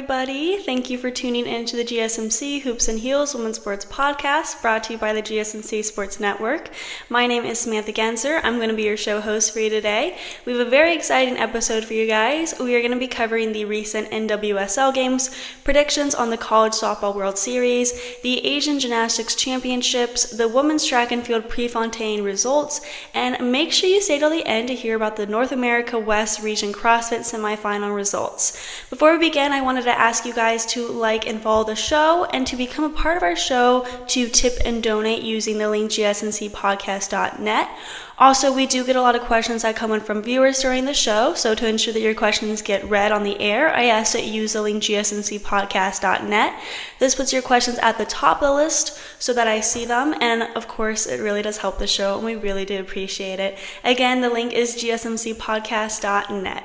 everybody. Thank you for tuning in to the GSMC Hoops and Heels Women's Sports Podcast, brought to you by the GSMC Sports Network. My name is Samantha Genser. I'm going to be your show host for you today. We have a very exciting episode for you guys. We are going to be covering the recent NWSL games, predictions on the College Softball World Series, the Asian Gymnastics Championships, the Women's Track and Field Prefontaine results, and make sure you stay till the end to hear about the North America West Region CrossFit semifinal results. Before we begin, I wanted to ask you guys to like and follow the show and to become a part of our show to tip and donate using the link gsmcpodcast.net. Also, we do get a lot of questions that come in from viewers during the show, so to ensure that your questions get read on the air, I ask that you use the link gsmcpodcast.net. This puts your questions at the top of the list so that I see them, and of course, it really does help the show, and we really do appreciate it. Again, the link is gsmcpodcast.net.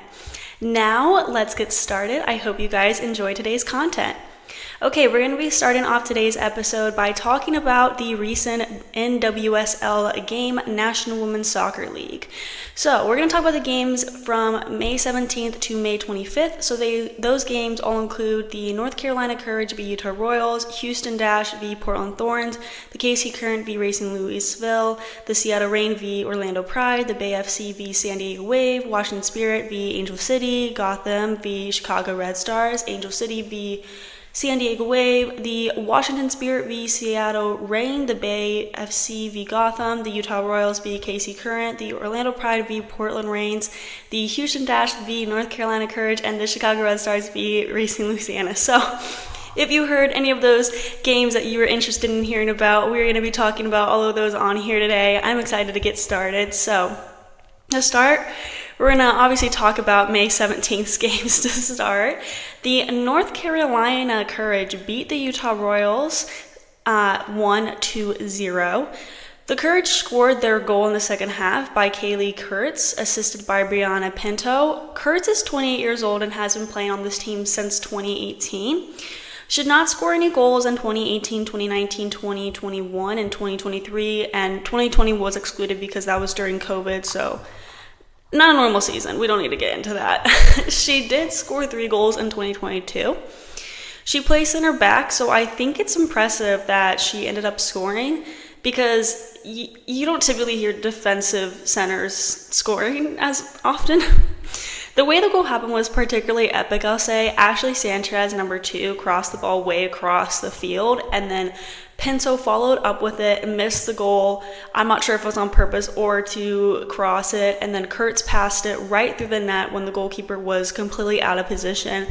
Now, let's get started. I hope you guys enjoy today's content. Okay, we're going to be starting off today's episode by talking about the recent NWSL game, National Women's Soccer League. So, we're going to talk about the games from May 17th to May 25th. So, those games all include the North Carolina Courage v. Utah Royals, Houston Dash v. Portland Thorns, the KC Current v. Racing Louisville, the Seattle Reign v. Orlando Pride, the Bay FC v. San Diego Wave, Washington Spirit v. Angel City, Gotham v. Chicago Red Stars, Angel City v. San Diego Wave, the Washington Spirit v. Seattle Reign, the Bay FC v. Gotham, the Utah Royals v. KC Current, the Orlando Pride v. Portland Reigns, the Houston Dash v. North Carolina Courage, and the Chicago Red Stars v. Racing Louisiana. So, if you heard any of those games that you were interested in hearing about, we're going to be talking about all of those on here today. I'm excited to get started. So, to start, we're going to obviously talk about May 17th's games to start. The North Carolina Courage beat the Utah Royals 1-0. The Courage scored their goal in the second half by Kaleigh Kurtz, assisted by Brianna Pinto. Kurtz is 28 years old and has been playing on this team since 2018. Should not score any goals in 2018, 2019, 2021, and 2023, and 2020 was excluded because that was during COVID, so not a normal season. We don't need to get into that. She did score 3 goals in 2022. She plays center back, so I think it's impressive that she ended up scoring because you don't typically hear defensive centers scoring as often. The way the goal happened was particularly epic, I'll say. Ashley Sanchez, number 2, crossed the ball way across the field, and then Pinto followed up with it and missed the goal. I'm not sure if it was on purpose or to cross it, and then Kurtz passed it right through the net when the goalkeeper was completely out of position.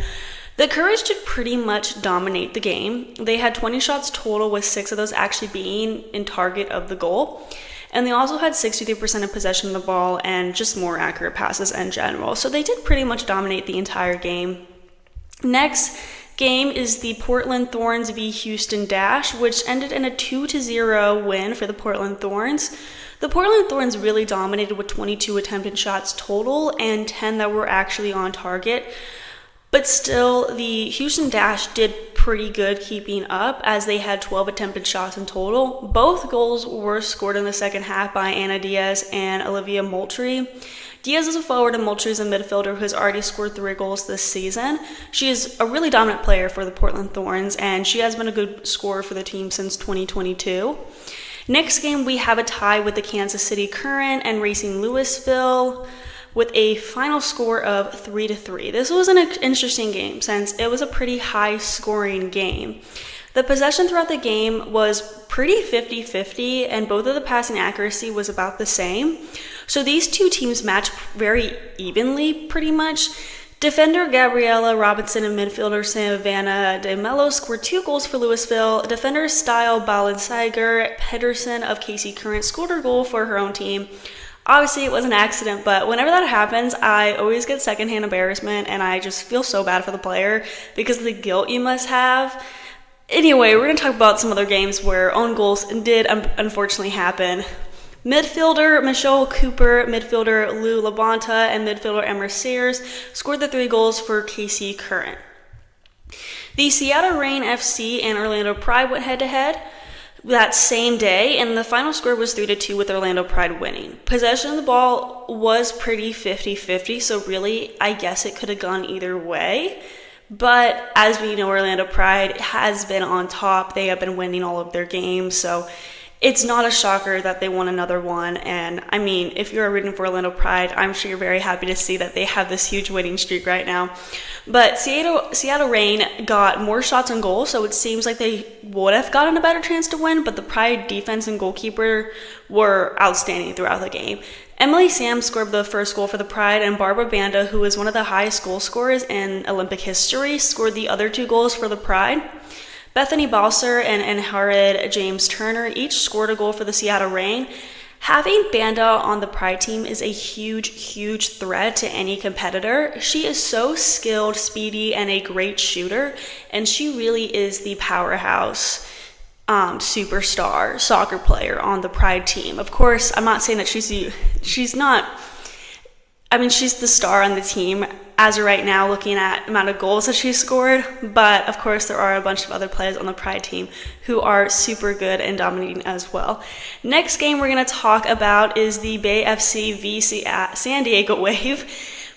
The Courage did pretty much dominate the game. They had 20 shots total, with 6 of those actually being in target of the goal. And they also had 63% of possession of the ball and just more accurate passes in general. So they did pretty much dominate the entire game. Next game is the Portland Thorns v. Houston Dash, which ended in a 2-0 win for the Portland Thorns. The Portland Thorns really dominated with 22 attempted shots total and 10 that were actually on target. But still, the Houston Dash did pretty good keeping up as they had 12 attempted shots in total. Both goals were scored in the second half by Anna Diaz and Olivia Moultrie. Diaz is a forward and Moultrie is a midfielder who has already scored 3 goals this season. She is a really dominant player for the Portland Thorns, and she has been a good scorer for the team since 2022. Next game, we have a tie with the Kansas City Current and Racing Louisville, with a final score of 3-3. This was an interesting game since it was a pretty high-scoring game. The possession throughout the game was pretty 50-50, and both of the passing accuracy was about the same. So these two teams matched very evenly, pretty much. Defender Gabriella Robinson and midfielder Savannah De Mello scored 2 goals for Louisville. Defender Style Balansager Pedersen of KC Current scored her goal for her own team. Obviously, it was an accident, but whenever that happens, I always get secondhand embarrassment, and I just feel so bad for the player because of the guilt you must have. Anyway, we're going to talk about some other games where own goals did unfortunately happen. Midfielder Michelle Cooper, midfielder Lou Labonta, and midfielder Emma Sears scored the 3 goals for KC Current. The Seattle Reign FC and Orlando Pride went head-to-head that same day, and the final score was 3-2 with Orlando Pride winning. Possession of the ball was pretty 50-50, so really, I guess it could have gone either way. But as we know, Orlando Pride has been on top. They have been winning all of their games, so it's not a shocker that they won another one. And I mean, if you're rooting for Orlando Pride, I'm sure you're very happy to see that they have this huge winning streak right now. But Seattle Reign got more shots on goal, so it seems like they would have gotten a better chance to win, but the Pride defense and goalkeeper were outstanding throughout the game. Emily Sam scored the first goal for the Pride, and Barbra Banda, who is one of the highest goal scorers in Olympic history, scored the other 2 goals for the Pride. Bethany Balser and Harid James Turner each scored a goal for the Seattle Reign. Having Banda on the Pride team is a huge threat to any competitor. She is so skilled, speedy, and a great shooter, and she really is the powerhouse superstar soccer player on the Pride team. Of course, I'm not saying that she's the star on the team as of right now, looking at the amount of goals that she scored, but of course there are a bunch of other players on the Pride team who are super good and dominating as well. Next game we're going to talk about is the Bay FC v San Diego Wave,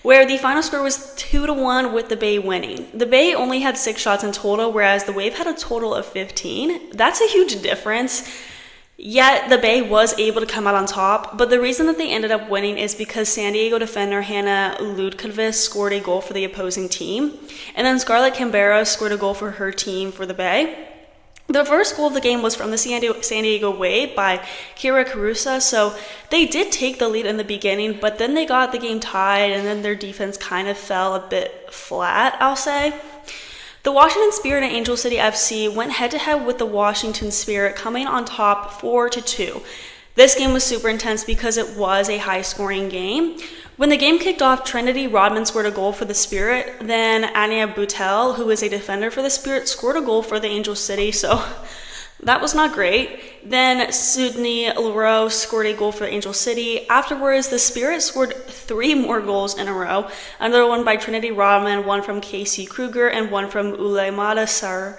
where the final score was 2-1 with the Bay winning. The Bay only had 6 shots in total, whereas the Wave had a total of 15. That's a huge difference. Yet the Bay was able to come out on top, but the reason that they ended up winning is because San Diego defender Hannah Ludkovist scored a goal for the opposing team, and then Scarlett Canberra scored a goal for her team for the Bay. The first goal of the game was from the San Diego Wave by Kira Carusa, so they did take the lead in the beginning, but then they got the game tied, and then their defense kind of fell a bit flat, I'll say. The Washington Spirit and Angel City FC went head-to-head with the Washington Spirit, coming on top 4-2. This game was super intense because it was a high-scoring game. When the game kicked off, Trinity Rodman scored a goal for the Spirit. Then Anya Boutel, who is a defender for the Spirit, scored a goal for the Angel City, so that was not great. Then Sydney Leroux scored a goal for Angel City. Afterwards, the Spirit scored 3 more goals in a row. Another one by Trinity Rodman, one from Casey Kruger, and one from Ulemata Sar.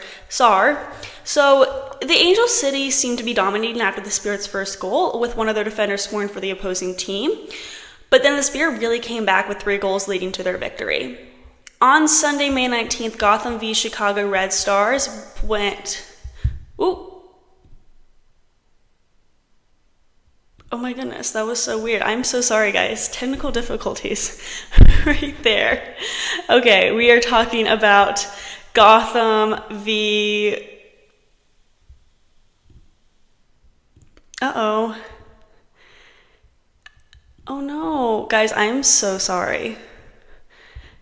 So the Angel City seemed to be dominating after the Spirit's first goal, with one of their defenders scoring for the opposing team. But then the Spirit really came back with 3 goals leading to their victory. On Sunday, May 19th, Gotham v Chicago Red Stars went... Ooh. Oh my goodness, that was so weird. I'm so sorry, guys. Technical difficulties right there. Okay, we are talking about Gotham v... Uh-oh. Oh no, guys, I'm so sorry.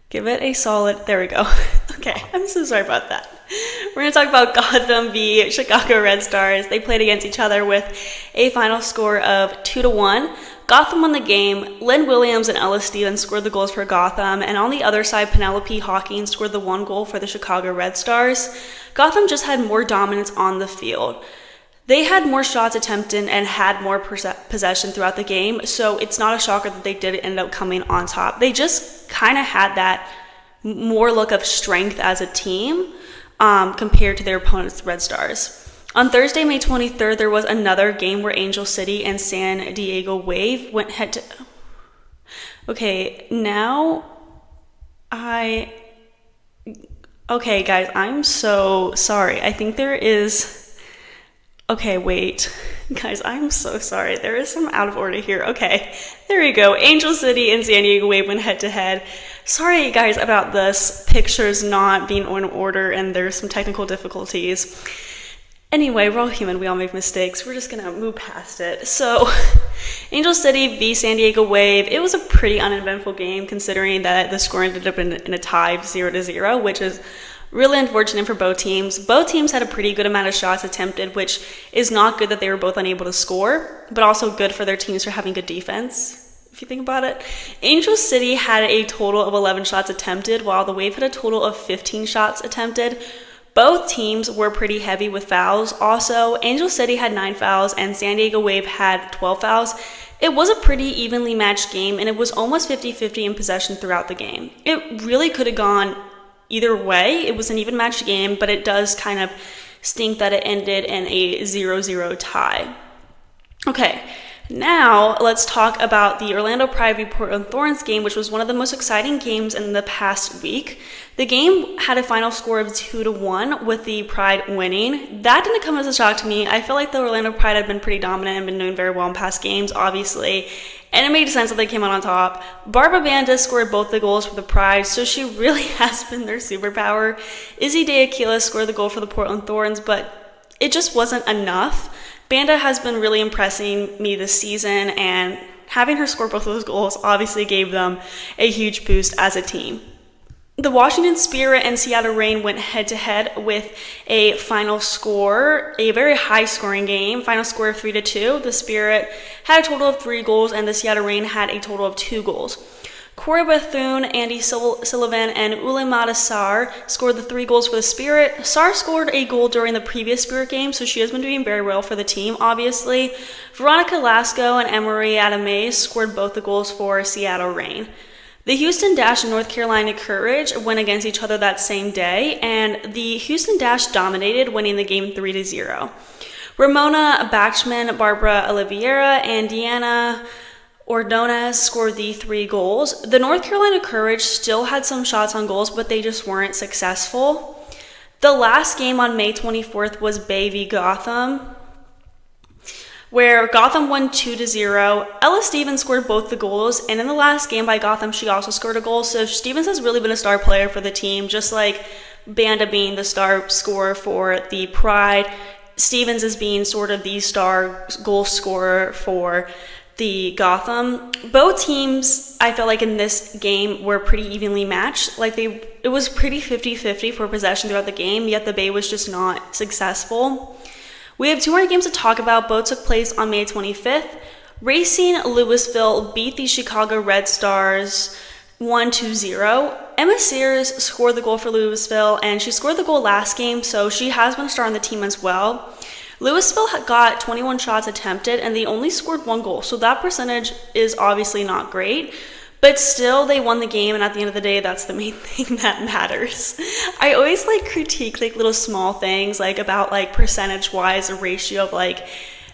Give it a solid, there we go. Okay, I'm so sorry about that. We're going to talk about Gotham v Chicago Red Stars. They played against each other with a final score of 2-1. Gotham won the game. Lynn Williams and Ella Stevens scored the goals for Gotham, and on the other side, Penelope Hawking scored the 1 goal for the Chicago Red Stars. Gotham just had more dominance on the field. They had more shots attempted and had more possession throughout the game, so it's not a shocker that they did end up coming on top. They just kind of had that more look of strength as a team compared to their opponents, the Red Stars. On Thursday, May 23rd, there was another game where Angel City and San Diego Wave went head to... Okay, now Okay, guys, I'm so sorry. I think there is... Okay, wait. Guys, I'm so sorry. There is some out of order here. Okay, there you go. Angel City and San Diego Wave went head-to-head. Sorry, guys, about this. Pictures not being in order, and there's some technical difficulties. Anyway, we're all human. We all make mistakes. We're just going to move past it. So, Angel City v San Diego Wave. It was a pretty uneventful game, considering that the score ended up in a tie 0-0, which is really unfortunate for both teams. Both teams had a pretty good amount of shots attempted, which is not good that they were both unable to score, but also good for their teams for having good defense, if you think about it. Angel City had a total of 11 shots attempted, while the Wave had a total of 15 shots attempted. Both teams were pretty heavy with fouls. Also, Angel City had 9 fouls, and San Diego Wave had 12 fouls. It was a pretty evenly matched game, and it was almost 50-50 in possession throughout the game. It really could have gone either way. It was an even matched game, but it does kind of stink that it ended in a 0-0 tie. Okay, Now, let's talk about the Orlando Pride v Portland Thorns game, which was one of the most exciting games in the past week. The game had a final score of 2-1 with the Pride winning. That didn't come as a shock to me. I feel like the Orlando Pride had been pretty dominant and been doing very well in past games, obviously, and it made sense that they came out on top. Barbra Banda scored both the goals for the Pride, so she really has been their superpower. Izzy De Aquila scored the goal for the Portland Thorns, but it just wasn't enough. Banda has been really impressing me this season, and having her score both of those goals obviously gave them a huge boost as a team. The Washington Spirit and Seattle Reign went head-to-head with a final score, a very high-scoring game, final score of 3-2. The Spirit had a total of 3 goals, and the Seattle Reign had a total of 2 goals. Corey Bethune, Andy Sullivan, and Ulemata Sarr scored the 3 goals for the Spirit. Sarr scored a goal during the previous Spirit game, so she has been doing very well for the team, obviously. Veronica Lasco and Emery Adame scored both the goals for Seattle Reign. The Houston Dash and North Carolina Courage went against each other that same day, and the Houston Dash dominated, winning the game 3-0. Ramona Bachman, Barbara Oliveira, and Deanna Ordonez scored the 3 goals. The North Carolina Courage still had some shots on goals, but they just weren't successful. The last game on May 24th was Bay v Gotham, where Gotham won 2-0. Ella Stevens scored both the goals, and in the last game by Gotham, she also scored a goal. So Stevens has really been a star player for the team, just like Banda being the star scorer for the Pride. Stevens is being sort of the star goal scorer for the Gotham. Both teams, I felt like in this game, were pretty evenly matched. It was pretty 50-50 for possession throughout the game, yet the Bay was just not successful. We have 2 more games to talk about. Both took place on May 25th. Racing Louisville beat the Chicago Red Stars 1-0. Emma Sears scored the goal for Louisville, and she scored the goal last game, so she has been a star on the team as well. Louisville got 21 shots attempted, and they only scored 1 goal, so that percentage is obviously not great. But still, they won the game, and at the end of the day, that's the main thing that matters. I always critique little small things, about percentage-wise, a ratio of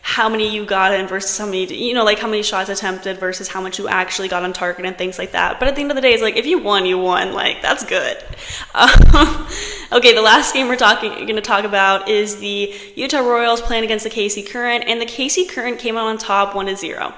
how many you got in versus how many, how many shots attempted versus how much you actually got on target and things like that. But at the end of the day, it's if you won, you won. That's good. Okay, the last game we're going to talk about is the Utah Royals playing against the KC Current, and the KC Current came out on top 1-0.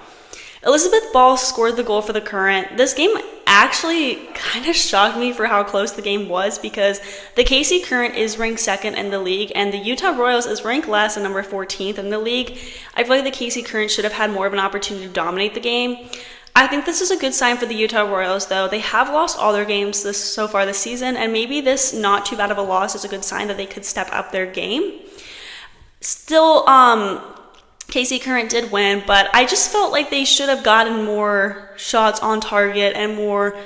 Elizabeth Ball scored the goal for the Current. This game actually kind of shocked me for how close the game was, because the KC Current is ranked 2nd in the league, and the Utah Royals is ranked last and number 14th in the league. I feel like the KC Current should have had more of an opportunity to dominate the game. I think this is a good sign for the Utah Royals, though. They have lost all their games so far this season, and maybe this not too bad of a loss is a good sign that they could step up their game. Still, KC Current did win, but I just felt like they should have gotten more shots on target and more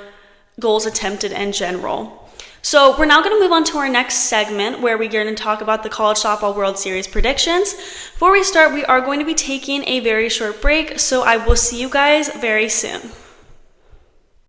goals attempted in general. So we're now going to move on to our next segment, where we're going to talk about the College Softball World Series predictions. Before we start, we are going to be taking a very short break, so I will see you guys very soon.